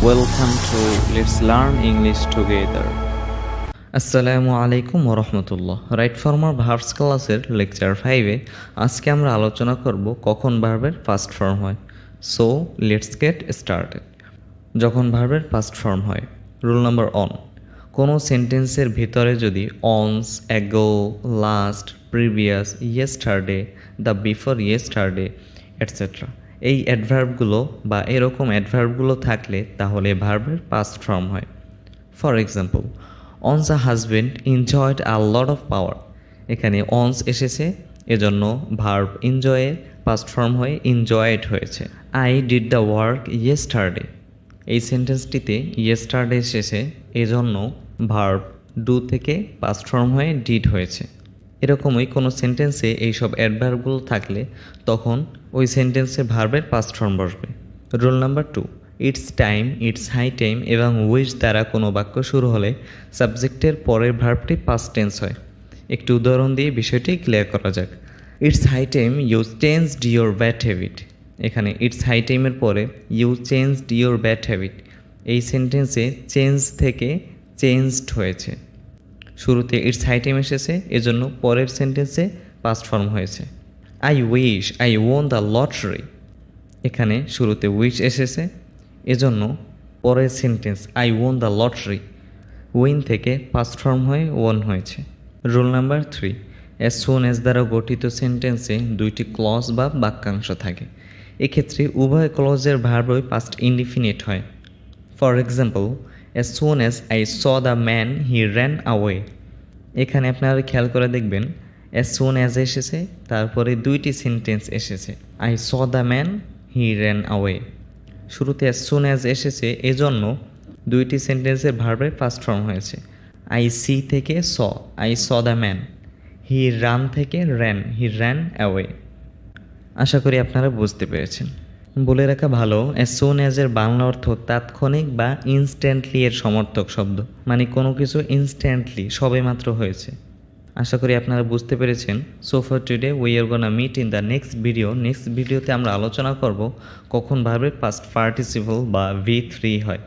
Welcome to Let's Learn English Together. আসসালামু আলাইকুম ওয়া রাহমাতুল্লাহ। রাইট ফর্মার ভার্বস ক্লাসের লেকচার 5-এ আজকে আমরা আলোচনা করব কখন ভার্বের ফার্স্ট ফর্ম হয়। So let's get started. যখন ভার্বের ফার্স্ট ফর্ম হয়, রুল নাম্বার 1, কোনো সেন্টেন্সের ভিতরে যদি once, ago, last, previous, yesterday, the before yesterday etcetera এই অ্যাডভার্বগুলো বা এরকম অ্যাডভার্বগুলো থাকলে তাহলে ভার্বের পাস্ট ফর্ম হয়। For example, once a husband enjoyed a lot of power. এখানে অনস এসেছে, এজন্য ভার্ব এনজয়ের পাস্ট ফর্ম হয়ে এনজয়েড হয়েছে। I did the work yesterday, এই সেন্টেন্সটিতে ইয়েস্টারডে এসেছে, এজন্য ভার্ব ডু থেকে পাস্ট ফর্ম হয়ে ডিড হয়েছে। এরকমই কোনো সেন্টেন্সে এইসব অ্যাডভার্বগুলো থাকলে তখন ওই সেন্টেন্সে ভার্বের পাস্ট ফর্ম বসবে। Rule number 2, it's time, it's high time এবং উইচ দ্বারা কোনো বাক্য শুরু হলে সাবজেক্টের পরের ভার্বটি পাস্ট টেন্স হয়। একটি উদাহরণ দিয়ে বিষয়টি ক্লিয়ার করা যাক। It's high time you changed your bad habit. এখানে ইটস হাই টাইমের পরে you changed your bad habit, এই সেন্টেন্সে চেঞ্জ থেকে চেঞ্জড হয়েছে। শুরুতে ইটস হাই টাইম এসেছে, এজন্য পরের সেন্টেন্সে পাস্ট ফর্ম হয়েছে। I wish I won the lottery, এখানে শুরুতে উইশ এসেছে, এজন্য পরের sentence I won the lottery win থেকে পাস্ট ফর্ম হয়ে ওন হয়েছে। Rule number 3, as soon as দ্বারা গঠিত সেন্টেন্সে দুইটি ক্লজ বা বাক্যাংশ থাকে। এক্ষেত্রে উভয় ক্লজের ভার্বই পাস্ট ইনডিফিনিট হয়। For example, as soon as I saw the man he ran away. এখানে আপনারা খেয়াল করে দেখবেন অ্যাজ সুন অ্যাজ এসেছে, তারপরে দুইটি সেন্টেন্স এসেছে, I saw the man he ran away. শুরুতে অ্যাজ সুন অ্যাজ এসেছে, এজন্য দুইটি সেন্টেন্সের ভার্বের ফার্স্ট ফর্ম হয়েছে। আই সি থেকে saw, I saw the man. He run থেকে র্যান, হি র্যান অ্যাওয়ে। আশা করি আপনারা বুঝতে পেরেছেন। বলে রাখা ভালো, অ্যাজ সুন অ্যাজের বাংলা অর্থ তাৎক্ষণিক বা ইনস্ট্যান্টলি এর সমর্থক শব্দ, মানে কোনো কিছু ইনস্ট্যান্টলি সবেমাত্র হয়েছে। আশা করি আপনারা বুঝতে পেরেছেন। So for today we are gonna meet in the next video. Next ভিডিওতে আমরা আলোচনা করব কখন ভার্বের পাস্ট পার্টিসিপল বা V3 হয়।